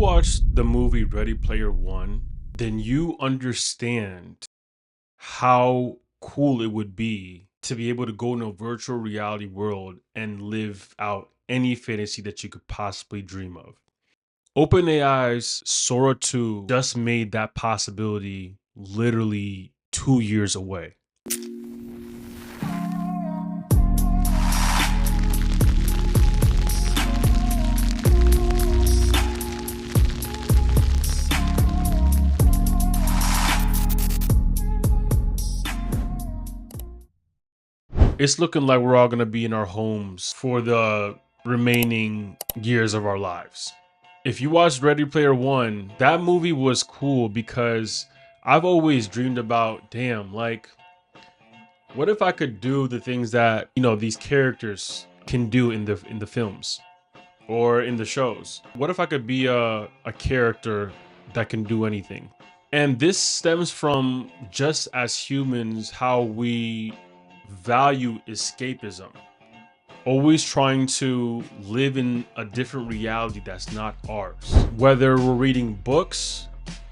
watch the movie Ready Player One, then you understand how cool it would be to be able to go in a virtual reality world and live out any fantasy that you could possibly dream of. OpenAI's Sora 2 just made that possibility literally 2 years away. It's looking like we're all going to be in our homes for the remaining years of our lives. If you watched Ready Player One, that movie was cool because I've always dreamed about, damn, like, what if I could do the things that, these characters can do in the films or in the shows? What if I could be a character that can do anything? And this stems from, just as humans, how we value escapism, always trying to live in a different reality that's not ours. Whether we're reading books,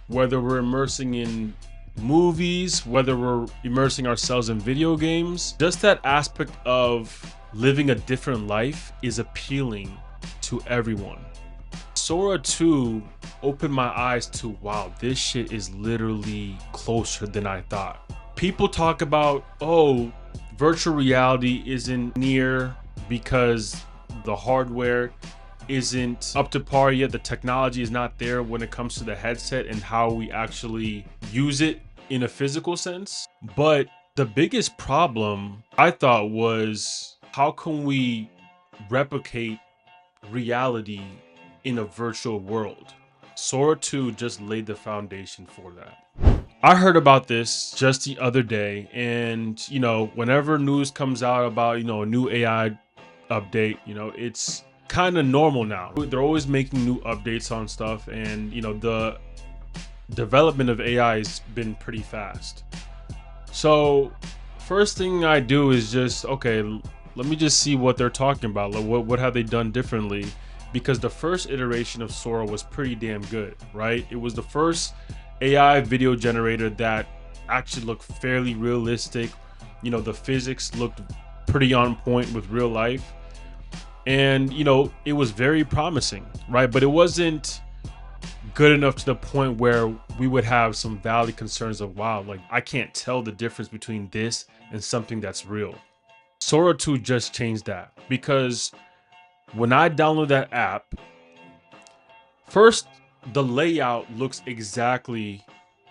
whether we're immersing in movies, whether we're immersing ourselves in video games, just that aspect of living a different life is appealing to everyone. Sora 2 opened my eyes to, wow, this shit is literally closer than I thought. People talk about, oh, virtual reality isn't near because the hardware isn't up to par yet. The technology is not there when it comes to the headset and how we actually use it in a physical sense. But the biggest problem I thought was, how can we replicate reality in a virtual world? Sora 2 just laid the foundation for that. I heard about this just the other day, and whenever news comes out about a new AI update, it's kind of normal now. They're always making new updates on stuff, and the development of AI has been pretty fast. So first thing I do is just, okay, let me just see what they're talking about. Like, what have they done differently? Because the first iteration of Sora was pretty damn good, right? It was the first AI video generator that actually looked fairly realistic. The physics looked pretty on point with real life, and it was very promising, right? But it wasn't good enough to the point where we would have some valid concerns of, wow, like, I can't tell the difference between this and something that's real. Sora 2 just changed that, because when I download that app, first, the layout looks exactly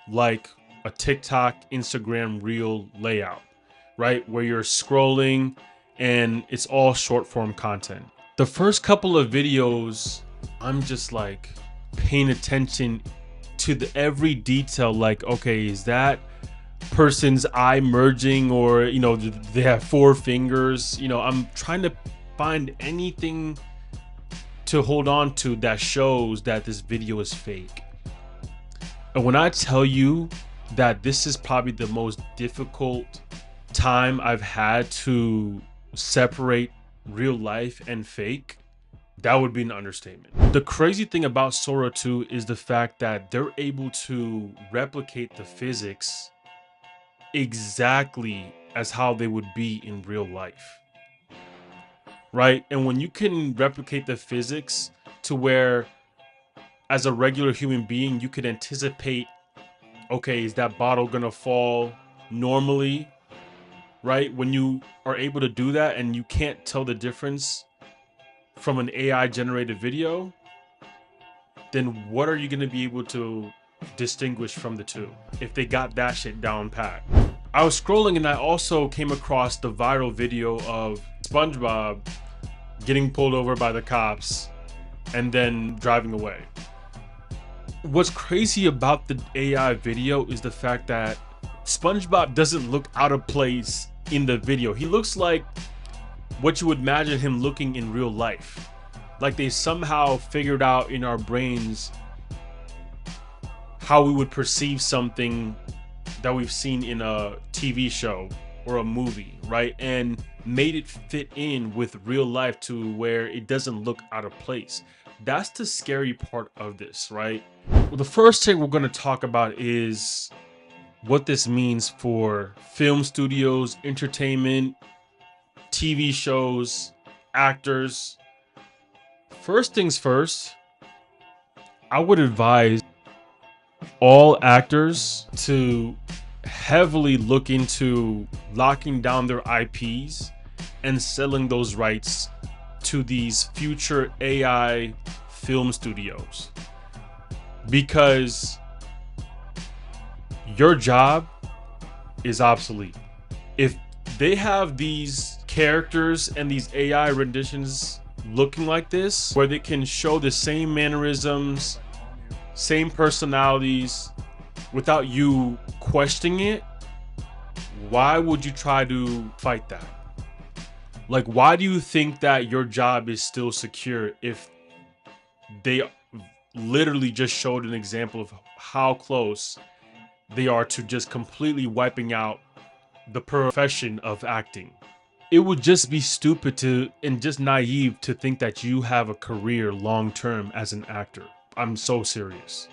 like a TikTok, Instagram reel layout, right? Where you're scrolling and it's all short form content. The first couple of videos, I'm just like paying attention to every detail. Like, okay, is that person's eye merging, or, they have 4 fingers? I'm trying to find anything to hold on to that shows that this video is fake. And when I tell you that this is probably the most difficult time I've had to separate real life and fake, that would be an understatement. The crazy thing about Sora 2 is the fact that they're able to replicate the physics exactly as how they would be in real life. Right? And when you can replicate the physics to where, as a regular human being, you can anticipate, okay, is that bottle gonna fall normally? Right? When you are able to do that and you can't tell the difference from an AI generated video, then what are you gonna be able to distinguish from the two if they got that shit down pat? I was scrolling and I also came across the viral video of SpongeBob getting pulled over by the cops and then driving away. What's crazy about the AI video is the fact that SpongeBob doesn't look out of place in the video. He looks like what you would imagine him looking in real life. Like, they somehow figured out in our brains how we would perceive something that we've seen in a TV show or a movie, right? And made it fit in with real life to where it doesn't look out of place. That's the scary part of this, right? Well, the first thing we're going to talk about is what this means for film studios, entertainment, TV shows, actors. First things first, I would advise all actors to heavily look into locking down their IPs and selling those rights to these future AI film studios, because your job is obsolete. If they have these characters and these AI renditions looking like this, where they can show the same mannerisms, same personalities without you questioning it, why would you try to fight that? Like, why do you think that your job is still secure if they literally just showed an example of how close they are to just completely wiping out the profession of acting? It would just be stupid to and just naive to think that you have a career long term as an actor. I'm so serious,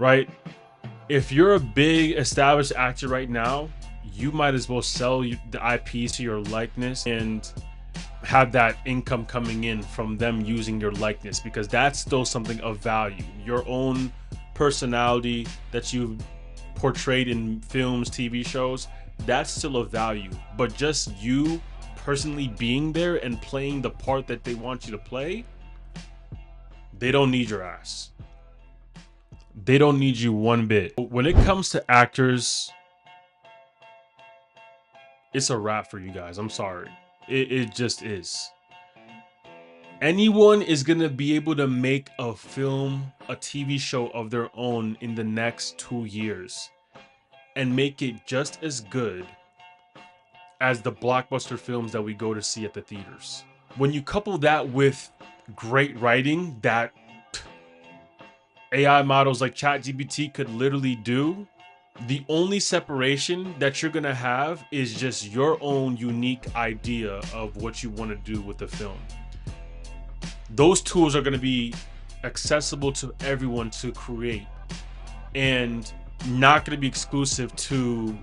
right? If you're a big established actor right now, you might as well sell the IPs to your likeness and have that income coming in from them using your likeness, because that's still something of value. Your own personality that you've portrayed in films, TV shows, that's still of value. But just you personally being there and playing the part that they want you to play, they don't need your ass. They don't need you one bit. When it comes to actors, it's a wrap for you guys. I'm sorry. It just is. Anyone is going to be able to make a film, a TV show of their own in the next 2 years and make it just as good as the blockbuster films that we go to see at the theaters. When you couple that with great writing that AI models like ChatGPT could literally do, the only separation that you're gonna have is just your own unique idea of what you want to do with the film. Those tools are gonna be accessible to everyone to create and not gonna be exclusive to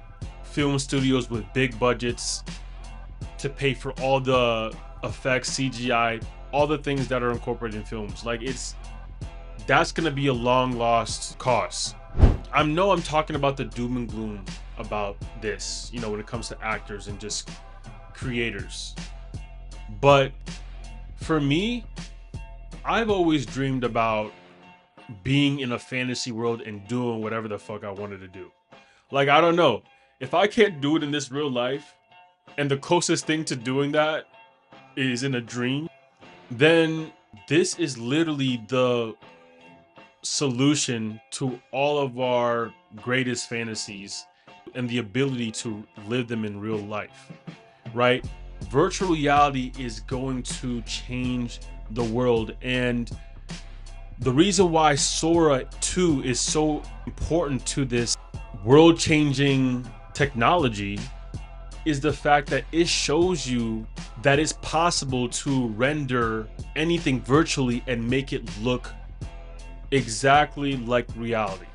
film studios with big budgets to pay for all the effects, CGI, all the things that are incorporated in films. Like, that's gonna be a long lost cause. I know I'm talking about the doom and gloom about this, you know, when it comes to actors and just creators. But for me, I've always dreamed about being in a fantasy world and doing whatever the fuck I wanted to do. Like, I don't know. If I can't do it in this real life, and the closest thing to doing that is in a dream, then this is literally the solution to all of our greatest fantasies and the ability to live them in real life, right? Virtual reality is going to change the world, and the reason why Sora 2 is so important to this world-changing technology is the fact that it shows you that it's possible to render anything virtually and make it look exactly like reality,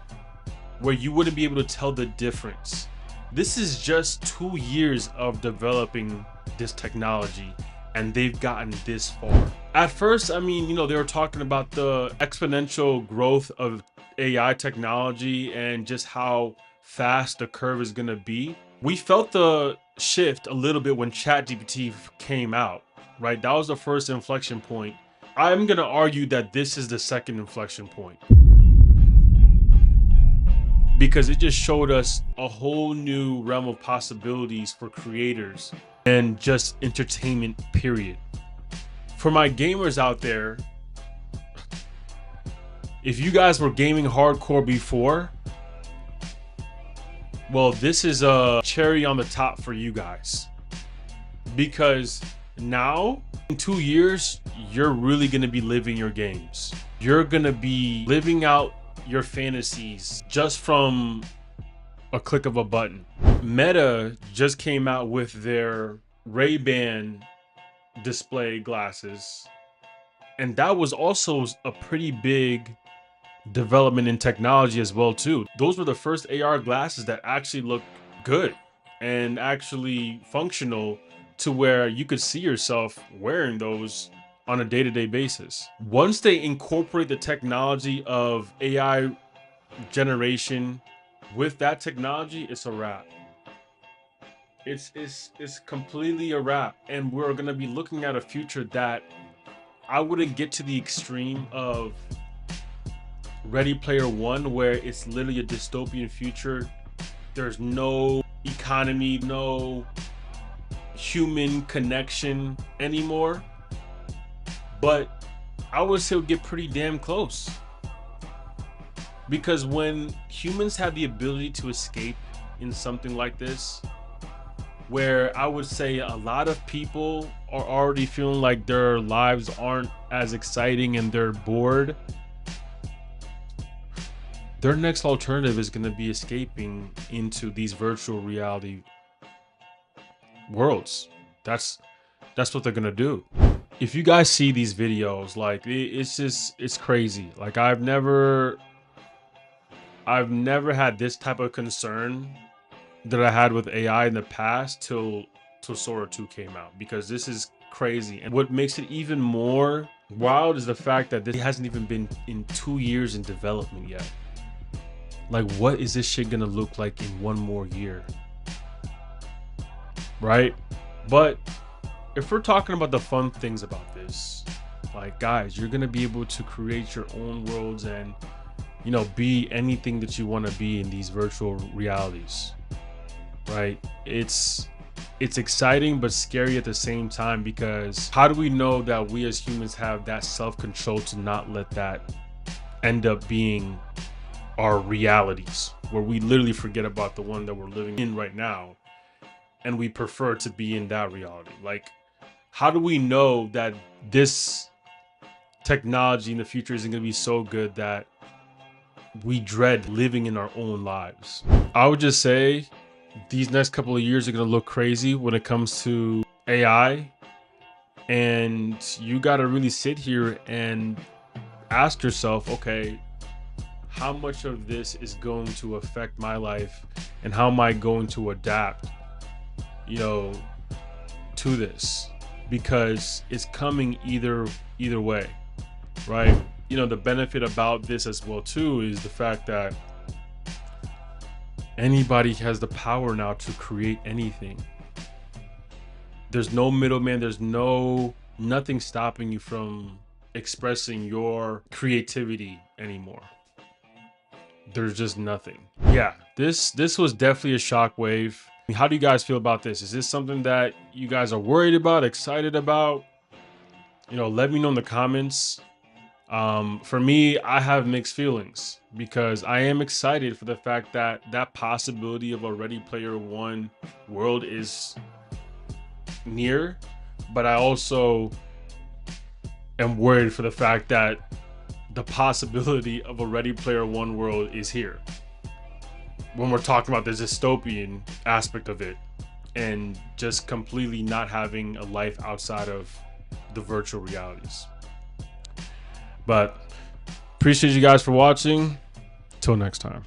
where you wouldn't be able to tell the difference. This is just 2 years of developing this technology, and they've gotten this far. At first, I mean, you know, they were talking about the exponential growth of AI technology and just how fast the curve is gonna be. We felt the shift a little bit when ChatGPT came out, right? That was the first inflection point. I'm gonna argue that this is the second inflection point, because it just showed us a whole new realm of possibilities for creators and just entertainment, period. For my gamers out there, if you guys were gaming hardcore before, well, this is a cherry on the top for you guys, because now in 2 years, you're really gonna be living your games. You're gonna be living out your fantasies just from a click of a button. Meta just came out with their Ray-Ban display glasses, And that was also a pretty big development in technology as well too. Those were the first AR glasses that actually looked good and actually functional to where you could see yourself wearing those on a day-to-day basis. Once they incorporate the technology of AI generation with that technology, it's a wrap. It's completely a wrap, and we're going to be looking at a future that I wouldn't get to the extreme of Ready Player One, where it's literally a dystopian future. There's no economy, no human connection anymore. But I would say it would get pretty damn close. Because when humans have the ability to escape in something like this, where I would say a lot of people are already feeling like their lives aren't as exciting and they're bored, their next alternative is going to be escaping into these virtual reality worlds. That's what they're going to do. If you guys see these videos, like it's crazy. Like I've never had this type of concern that I had with AI in the past till Sora 2 came out, because this is crazy. And what makes it even more wild is the fact that this hasn't even been in 2 years in development yet. Like, what is this shit gonna look like in 1 more year? Right? But if we're talking about the fun things about this, like, guys, you're gonna be able to create your own worlds and, you know, be anything that you want to be in these virtual realities. Right? It's exciting but scary at the same time, because how do we know that we as humans have that self-control to not let that end up being our realities, where we literally forget about the one that we're living in right now and we prefer to be in that reality? Like, how do we know that this technology in the future isn't going to be so good that we dread living in our own lives? I would just say these next couple of years are going to look crazy when it comes to AI, and you got to really sit here and ask yourself, okay, how much of this is going to affect my life, and how am I going to adapt, you know, to this? Because it's coming either way, right? You know, the benefit about this as well too is the fact that anybody has the power now to create anything. There's no middleman, there's nothing stopping you from expressing your creativity anymore. There's just nothing. Yeah, this was definitely a shockwave. How do you guys feel about this? Is this something that you guys are worried about, excited about? You know, let me know in the comments. For me, I have mixed feelings, because I am excited for the fact that that possibility of a Ready Player One world is near, but I also am worried for the fact that the possibility of a Ready Player One world is here, when we're talking about the dystopian aspect of it and just completely not having a life outside of the virtual realities. But appreciate you guys for watching. Till next time.